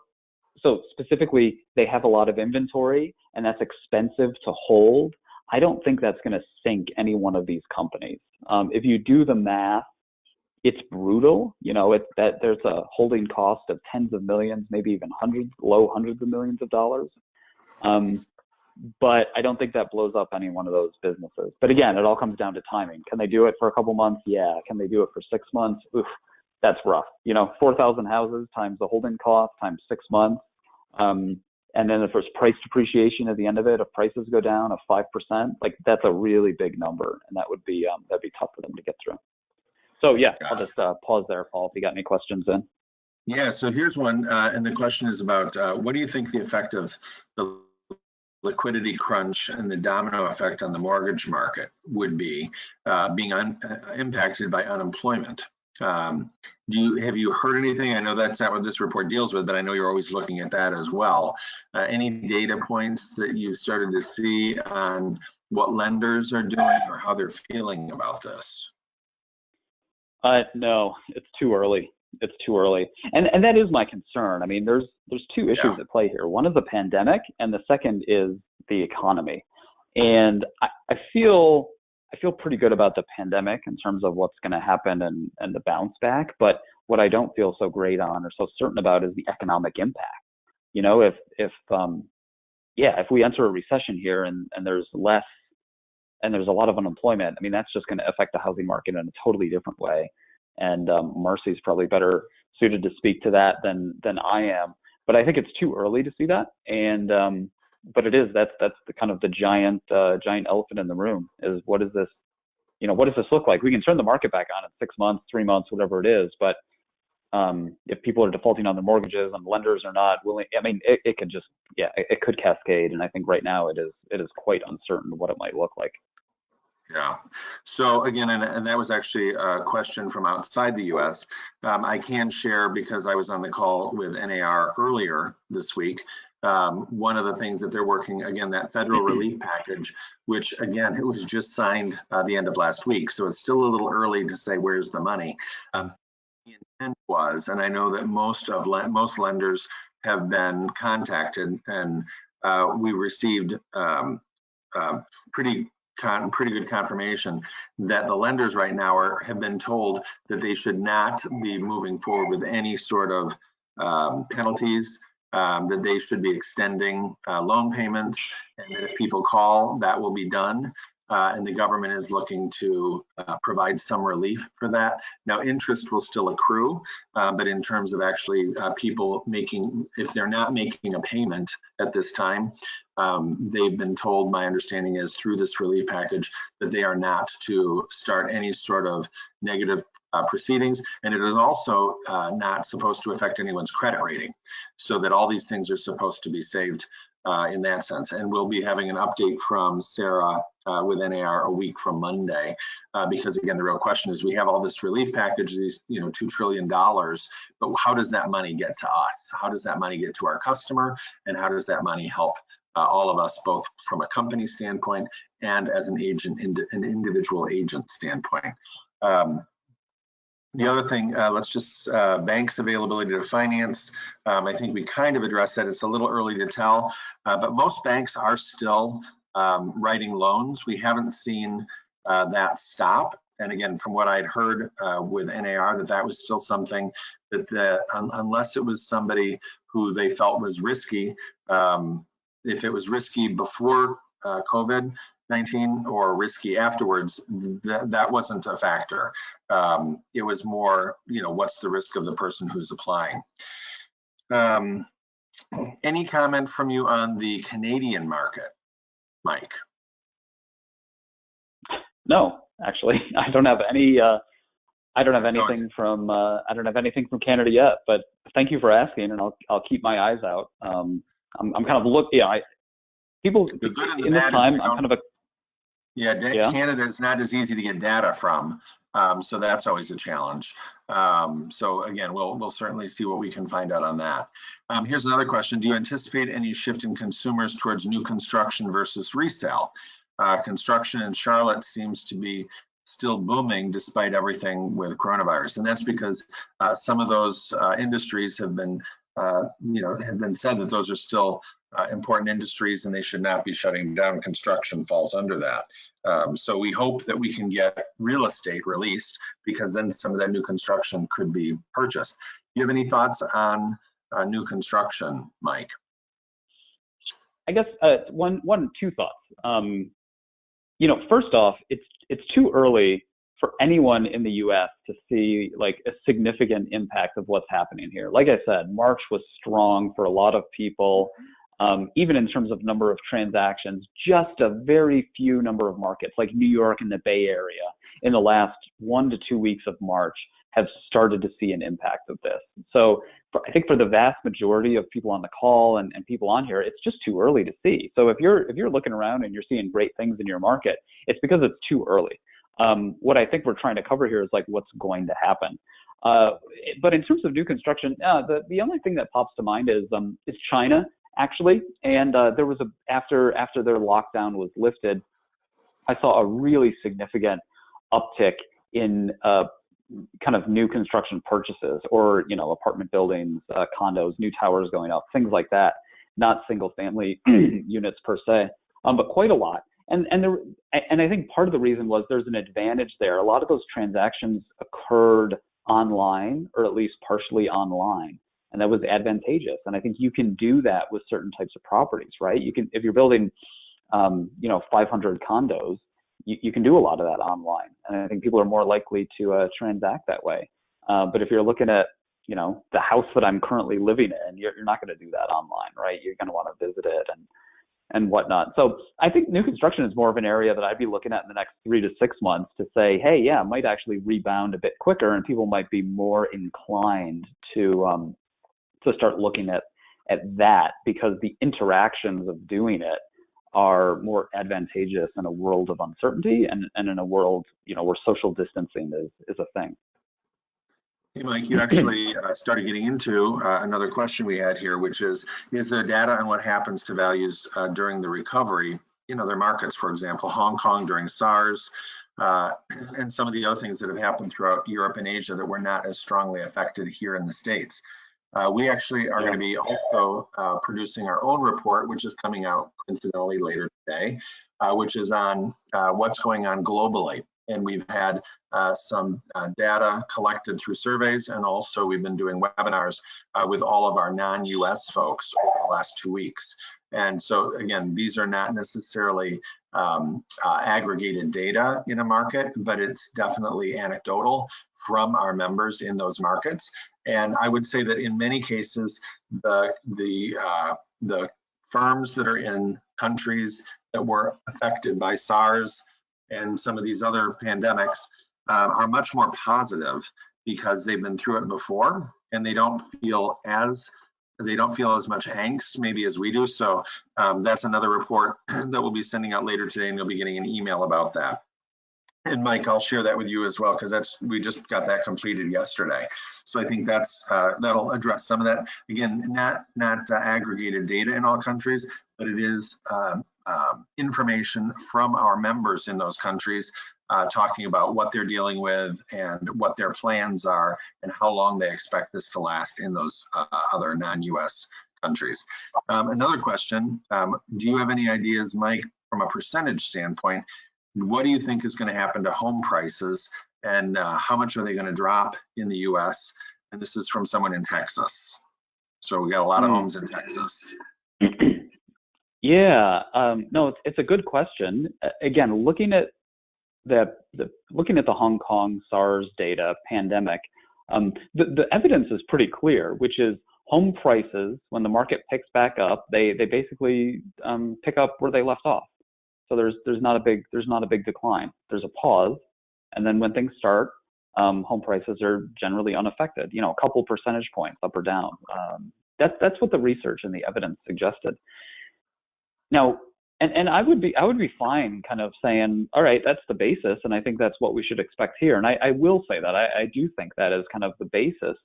so specifically, they have a lot of inventory, and that's expensive to hold. I don't think that's going to sink any one of these companies. If you do the math, it's brutal. There's a holding cost of tens of millions, maybe even low hundreds of millions of dollars. But I don't think that blows up any one of those businesses. But again, it all comes down to timing. Can they do it for a couple months? Yeah. Can they do it for 6 months? Oof, that's rough. 4,000 houses times the holding cost times 6 months. And then if there's price depreciation at the end of it, if prices go down of 5%, like, that's a really big number, and that'd be tough for them to get through. So yeah, I'll just pause there, Paul, if you got any questions in. Yeah, so here's one, and the question is about what do you think the effect of the liquidity crunch and the domino effect on the mortgage market would be, being impacted by unemployment? Have you heard anything? I know that's not what this report deals with, but I know you're always looking at that as well. Any data points that you started to see on what lenders are doing or how they're feeling about this? No, it's too early. It's too early. And that is my concern. I mean, there's two issues at play here. One is the pandemic, and the second is the economy. And I feel pretty good about the pandemic in terms of what's going to happen and the bounce back. But what I don't feel so great on or so certain about is the economic impact. If we enter a recession here and there's less and there's a lot of unemployment, I mean, that's just going to affect the housing market in a totally different way. And Marcy's probably better suited to speak to that than I am. But I think it's too early to see that. And but it is, that's the kind of the giant elephant in the room is, what does this look like? We can turn the market back on in 6 months, 3 months, whatever it is. But if people are defaulting on their mortgages and lenders are not willing, I mean, it could just, it could cascade. And I think right now it is quite uncertain what it might look like. Yeah. So again, and that was actually a question from outside the U.S. I can share, because I was on the call with NAR earlier this week. One of the things that they're working, again, that federal relief package, which again, it was just signed the end of last week. So it's still a little early to say where's the money. intent was, and I know that most lenders have been contacted, and we received pretty good confirmation that the lenders right now have been told that they should not be moving forward with any sort of penalties, that they should be extending loan payments, and that if people call, that will be done. And the government is looking to provide some relief for that. Now, interest will still accrue, but in terms of actually people making, if they're not making a payment at this time, they've been told, my understanding is through this relief package, that they are not to start any sort of negative proceedings, and it is also not supposed to affect anyone's credit rating, so that all these things are supposed to be saved in that sense. And we'll be having an update from Sarah with NAR a week from Monday, because again, the real question is, we have all this relief package, these $2 trillion, but how does that money get to us? How does that money get to our customer? And how does that money help all of us, both from a company standpoint and as an agent, an individual agent standpoint? The other thing, banks' availability to finance. I think we kind of addressed that. It's a little early to tell, but most banks are still writing loans. We haven't seen that stop. And again, from what I'd heard with NAR, that was still something that unless it was somebody who they felt was risky, if it was risky before COVID-19 or risky afterwards, that wasn't a factor. It was more, what's the risk of the person who's applying? Any comment from you on the Canadian market, Mike? No, actually, I don't have any. I don't have anything from. I don't have anything from Canada yet. But thank you for asking, and I'll keep my eyes out. I'm kind of looking. People in this time. I'm kind of a. Yeah, Canada is not as easy to get data from, so that's always a challenge. So again, we'll certainly see what we can find out on that. Here's another question: do you anticipate any shift in consumers towards new construction versus resale? Construction in Charlotte seems to be still booming despite everything with coronavirus, and that's because some of those industries have been, said that those are still important industries and they should not be shutting down. Construction falls under that. So we hope that we can get real estate released, because then some of that new construction could be purchased. Do you have any thoughts on new construction, Mike? I guess two thoughts. First off, it's too early for anyone in the U.S. to see like a significant impact of what's happening here. Like I said, March was strong for a lot of people, even in terms of number of transactions. Just a very few number of markets like New York and the Bay Area in the last 1 to 2 weeks of March have started to see an impact of this. So I think for the vast majority of people on the call and people on here, it's just too early to see. So if you're looking around and you're seeing great things in your market, it's because it's too early. What I think we're trying to cover here is like what's going to happen. But in terms of new construction, the only thing that pops to mind is China, actually. And there was after their lockdown was lifted, I saw a really significant uptick in kind of new construction purchases, or apartment buildings, condos, new towers going up, things like that. Not single family units per se, but quite a lot. And I think part of the reason was there's an advantage there. A lot of those transactions occurred online, or at least partially online, and that was advantageous. And I think you can do that with certain types of properties, right? You can, if you're building 500 condos, you can do a lot of that online, and I think people are more likely to transact that way. But if you're looking at the house that I'm currently living in, you're not going to do that online, right? You're going to want to visit it and whatnot. So I think new construction is more of an area that I'd be looking at in the next 3 to 6 months to say, hey, yeah, it might actually rebound a bit quicker, and people might be more inclined to start looking at that, because the interactions of doing it are more advantageous in a world of uncertainty and in a world where social distancing is a thing. Hey, Mike, you actually started getting into another question we had here, which is there data on what happens to values during the recovery in other markets? For example, Hong Kong during SARS, and some of the other things that have happened throughout Europe and Asia that were not as strongly affected here in the States. We actually are going to be also producing our own report, which is coming out coincidentally later today, which is on what's going on globally. And we've had some data collected through surveys, and also we've been doing webinars with all of our non-US folks over the last 2 weeks. And so again, these are not necessarily aggregated data in a market, but it's definitely anecdotal from our members in those markets. And I would say that in many cases, the firms that are in countries that were affected by SARS and some of these other pandemics are much more positive because they've been through it before, and they don't feel as much angst maybe as we do. So that's another report that we'll be sending out later today, and you'll be getting an email about that. And Mike, I'll share that with you as well, because we just got that completed yesterday. So I think that'll address some of that. Again, not aggregated data in all countries, but it is information from our members in those countries talking about what they're dealing with and what their plans are and how long they expect this to last in those other non-US countries. Another question, do you have any ideas, Mike, from a percentage standpoint, what do you think is going to happen to home prices, and how much are they going to drop in the US? And this is from someone in Texas. So we got a lot of homes in Texas. Yeah, no, it's a good question. Again, looking at the Hong Kong SARS data pandemic, the evidence is pretty clear, which is home prices, when the market picks back up, they basically pick up where they left off. So there's not a big decline. There's a pause, and then when things start, home prices are generally unaffected. You know, a couple percentage points up or down. That's what the research and the evidence suggested. Now, and I would be fine kind of saying, all right, that's the basis, and I think that's what we should expect here. And I will say that I do think that is kind of the basis.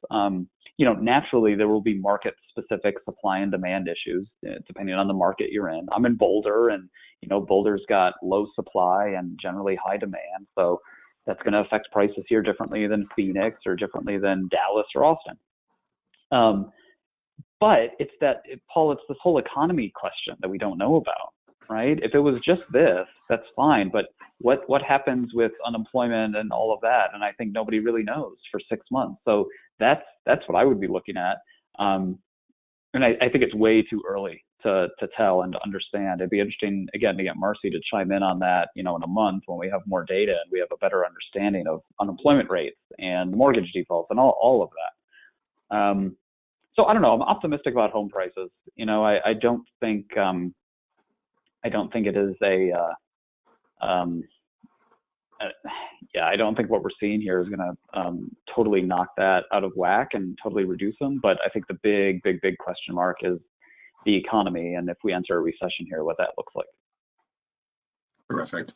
You know, naturally there will be market-specific supply and demand issues depending on the market you're in. I'm in Boulder, and you know, Boulder's got low supply and generally high demand, so that's going to affect prices here differently than Phoenix or differently than Dallas or Austin. But Paul, it's this whole economy question that we don't know about, right? If it was just this, that's fine. But what happens with unemployment and all of that? And I think nobody really knows for 6 months. So that's what I would be looking at. And I think it's way too early to tell and to understand. It'd be interesting, again, to get Marcy to chime in on that, you know, in a month when we have more data and we have a better understanding of unemployment rates and mortgage defaults and all of that. So I don't know. I'm optimistic about home prices. You know, I don't think it is I don't think what we're seeing here is going to totally knock that out of whack and totally reduce them. But I think the big question mark is the economy, and if we enter a recession here, what that looks like. Terrific.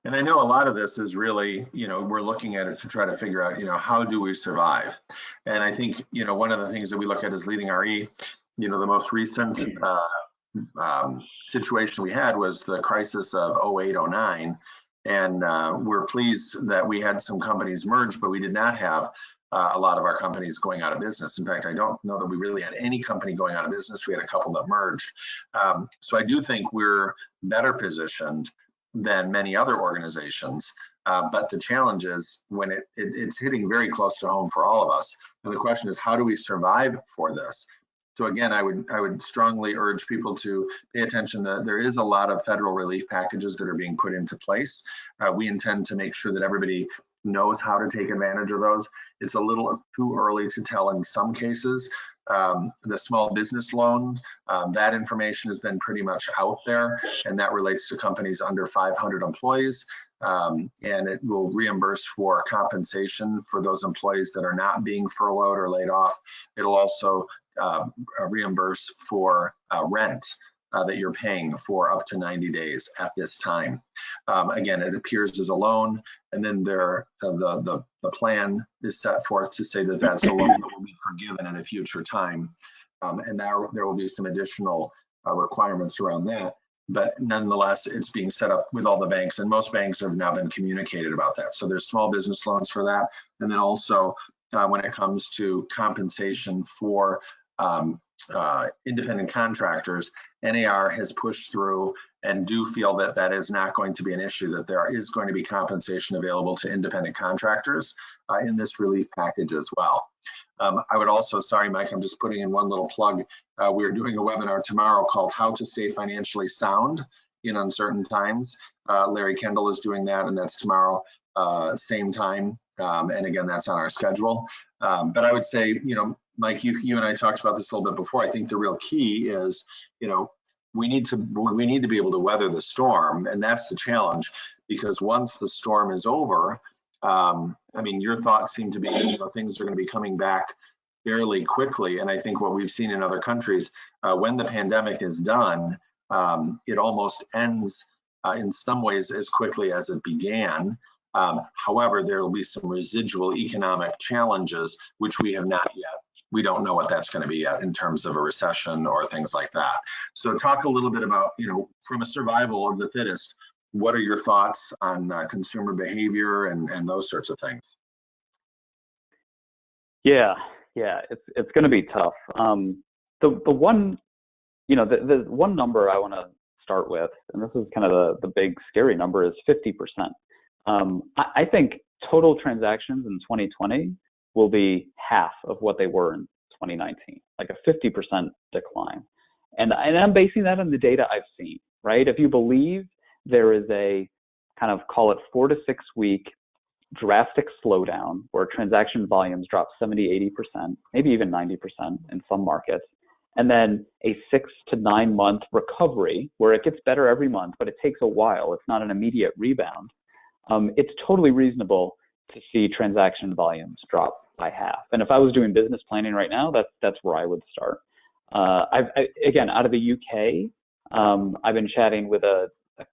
And I know a lot of this is really, you know, we're looking at it to try to figure out, you know, how do we survive? And I think, you know, one of the things that we look at is leading RE. You know, the most recent situation we had was the crisis of 08, 09. And we're pleased that we had some companies merge, but we did not have a lot of our companies going out of business. In fact, I don't know that we really had any company going out of business. We had a couple that merged. So I do think we're better positioned than many other organizations. But the challenge is when it's hitting very close to home for all of us. And the question is, how do we survive for this? So again, I would strongly urge people to pay attention that there is a lot of federal relief packages that are being put into place. We intend to make sure that everybody knows how to take advantage of those. It's a little too early to tell in some cases. The small business loan, that information has been pretty much out there, and that relates to companies under 500 employees. And it will reimburse for compensation for those employees that are not being furloughed or laid off. It'll also reimburse for rent that you're paying for up to 90 days at this time. Again, it appears as a loan, and then the plan is set forth to say that that's a loan that will be forgiven in a future time. And now there will be some additional requirements around that. but nonetheless, it's being set up with all the banks, and most banks have now been communicated about that. So there's small business loans for that. And then also when it comes to compensation for independent contractors, NAR has pushed through and do feel that that is not going to be an issue, that there is going to be compensation available to independent contractors in this relief package as well. I would also, sorry, Mike, I'm just putting in one little plug. We're doing a webinar tomorrow called How to Stay Financially Sound in Uncertain Times. Larry Kendall is doing that, and that's tomorrow, same time. And again, that's on our schedule. But I would say, Mike, you and I talked about this a little bit before. I think the real key is, we need to be able to weather the storm, and that's the challenge, because once the storm is over, I mean, your thoughts seem to be, things are going to be coming back fairly quickly. And I think what we've seen in other countries, when the pandemic is done, it almost ends in some ways as quickly as it began. However, there will be some residual economic challenges, which we have not yet. We don't know what that's going to be yet in terms of a recession or things like that. So talk a little bit about, from a survival of the fittest, what are your thoughts on consumer behavior and those sorts of things? Yeah, it's going to be tough. The one, the one number I want to start with, and this is kind of the big scary number, is 50%. I think total transactions in 2020 will be half of what they were in 2019, like a 50% decline. And I'm basing that on the data I've seen, right? If you believe there is a kind of, call it 4 to 6 week drastic slowdown where transaction volumes drop 70, 80%, maybe even 90% in some markets, and then a 6 to 9 month recovery where it gets better every month, but it takes a while. It's not an immediate rebound. It's totally reasonable to see transaction volumes drop by half. And if I was doing business planning right now, that's where I would start. Again, out of the UK, I've been chatting with a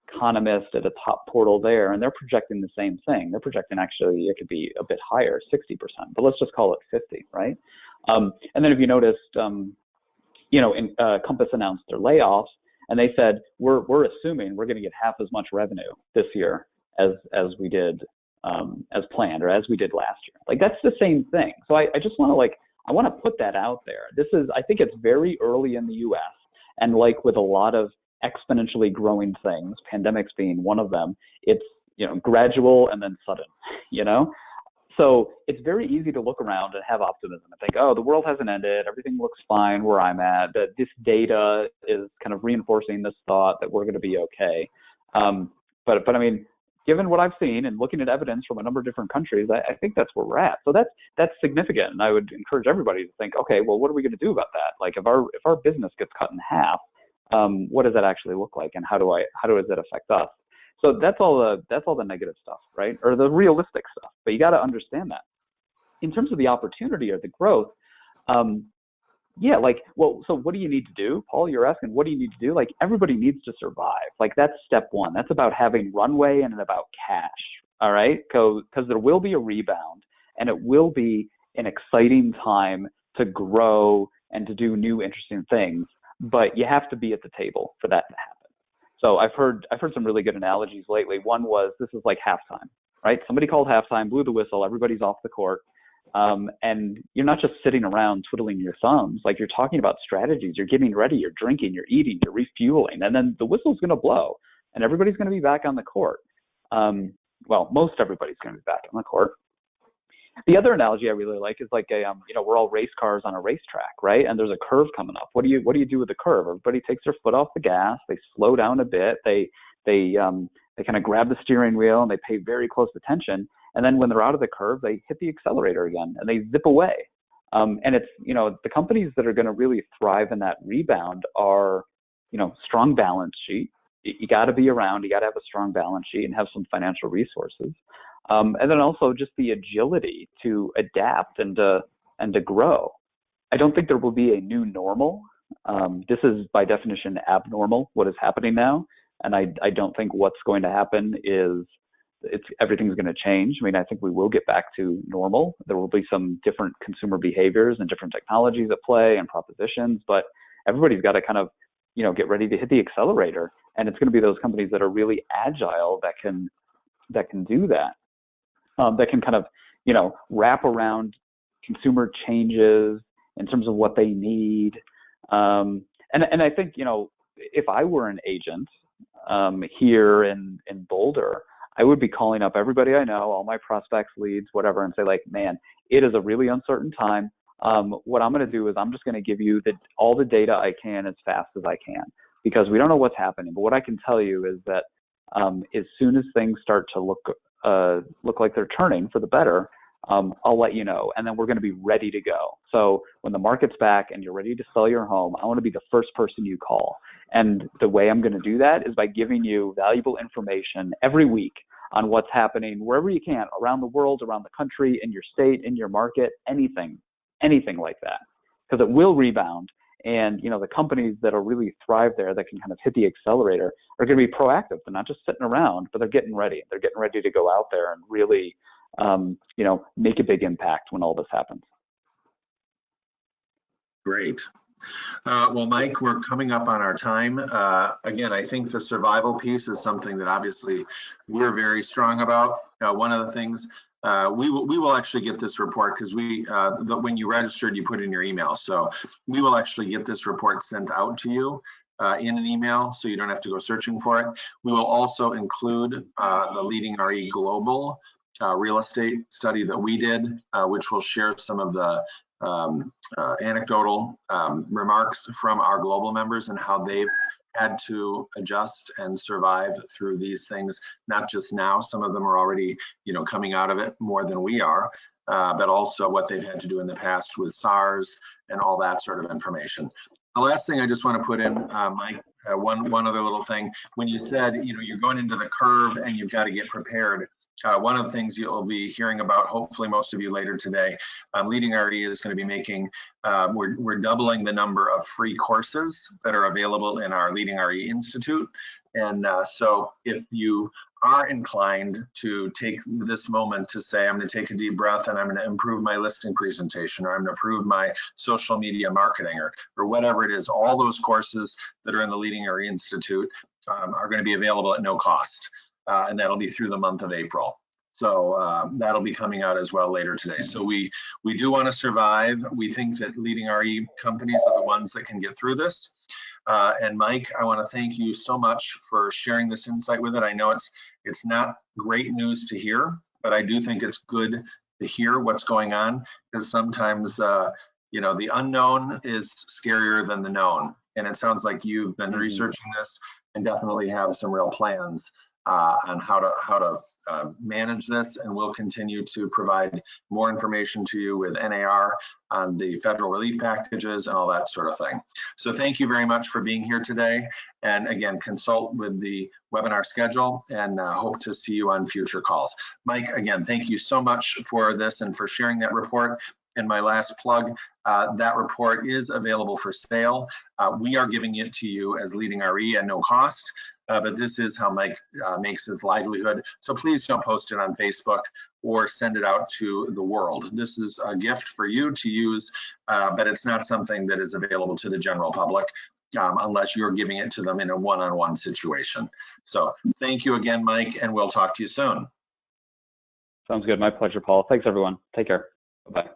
economist at a top portal there, and they're projecting the same thing. They're projecting actually it could be a bit higher, 60%, but let's just call it 50, right? And then if you noticed, Compass announced their layoffs, and they said we're assuming we're going to get half as much revenue this year as we did as planned, or as we did last year. Like, that's the same thing. So I just want to I want to put that out there. I think it's very early in the US, and like with a lot of exponentially growing things, pandemics being one of them, it's gradual and then sudden, So it's very easy to look around and have optimism and think, oh, the world hasn't ended, everything looks fine where I'm at, that this data is kind of reinforcing this thought that we're going to be okay. But I mean, given what I've seen and looking at evidence from a number of different countries, I think that's where we're at. So that's significant, and I would encourage everybody to think, okay, well, what are we going to do about that? Like, if our business gets cut in half, what does that actually look like, and how does it affect us? So that's all the negative stuff, right? Or the realistic stuff. But you got to understand that. In terms of the opportunity or the growth, so what do you need to do? Paul, you're asking, what do you need to do? Like, everybody needs to survive. Like, that's step one. That's about having runway and about cash, all right? Because there will be a rebound, and it will be an exciting time to grow and to do new, interesting things. But you have to be at the table for that to happen. So I've heard some really good analogies lately. One was, this is like halftime, right? Somebody called halftime, blew the whistle, everybody's off the court. And you're not just sitting around twiddling your thumbs. Like, you're talking about strategies. You're getting ready. You're drinking. You're eating. You're refueling. And then the whistle's going to blow, and everybody's going to be back on the court. Most everybody's going to be back on the court. The other analogy I really like is like we're all race cars on a racetrack, right? And there's a curve coming up. What do you do with the curve? Everybody takes their foot off the gas. They slow down a bit. They kind of grab the steering wheel, and they pay very close attention. And then when they're out of the curve, they hit the accelerator again, and they zip away. And it's, the companies that are going to really thrive in that rebound are, strong balance sheet. You got to be around. You got to have a strong balance sheet and have some financial resources. And then also just the agility to adapt and to grow. I don't think there will be a new normal. This is by definition abnormal, what is happening now. And I don't think what's going to happen is everything's going to change. I mean, I think we will get back to normal. There will be some different consumer behaviors and different technologies at play and propositions, but everybody's got to kind of get ready to hit the accelerator. And it's going to be those companies that are really agile that can do that, that can kind of, wrap around consumer changes in terms of what they need. And I think, if I were an agent here in Boulder, I would be calling up everybody I know, all my prospects, leads, whatever, and say like, man, it is a really uncertain time. What I'm going to do is I'm just going to give you all the data I can as fast as I can, because we don't know what's happening. But what I can tell you is that as soon as things start to look like they're turning for the better, I'll let you know, and then we're going to be ready to go. So when the market's back and you're ready to sell your home, I want to be the first person you call. And the way I'm going to do that is by giving you valuable information every week on what's happening wherever you can, around the world, around the country, in your state, in your market, anything like that, because it will rebound. And, the companies that'll really thrive there, that can kind of hit the accelerator, are going to be proactive. They're not just sitting around, but they're getting ready. They're getting ready to go out there and really, make a big impact when all this happens. Great. Well, Mike, we're coming up on our time. Again, I think the survival piece is something that obviously we're very strong about. One of the things, we will actually get this report, because when you registered, you put in your email. So we will actually get this report sent out to you in an email, so you don't have to go searching for it. We will also include the Leading RE Global real estate study that we did, which will share some of the anecdotal remarks from our global members and how they've had to adjust and survive through these things, not just now. Some of them are already, coming out of it more than we are, but also what they've had to do in the past with SARS and all that sort of information. The last thing I just want to put in, Mike, one other little thing. When you said, you're going into the curve and you've got to get prepared, one of the things you'll be hearing about, hopefully most of you later today, Leading RE is going to be making, we're doubling the number of free courses that are available in our Leading RE Institute. And so if you are inclined to take this moment to say, I'm going to take a deep breath and I'm going to improve my listing presentation, or I'm going to improve my social media marketing, or whatever it is, all those courses that are in the Leading RE Institute are going to be available at no cost. And that'll be through the month of April. So that'll be coming out as well later today. So we do want to survive. We think that Leading RE companies are the ones that can get through this. And Mike, I want to thank you so much for sharing this insight with it. I know it's not great news to hear, but I do think it's good to hear what's going on, because sometimes the unknown is scarier than the known. And it sounds like you've been researching this and definitely have some real plans on how to manage this, and we'll continue to provide more information to you with NAR on the federal relief packages and all that sort of thing. So thank you very much for being here today. And again, consult with the webinar schedule, and hope to see you on future calls. Mike, again, thank you so much for this and for sharing that report. And my last plug, that report is available for sale. We are giving it to you as Leading RE at no cost, but this is how Mike makes his livelihood. So please don't post it on Facebook or send it out to the world. This is a gift for you to use, but it's not something that is available to the general public unless you're giving it to them in a one-on-one situation. So thank you again, Mike, and we'll talk to you soon. Sounds good. My pleasure, Paul. Thanks, everyone. Take care. Bye-bye.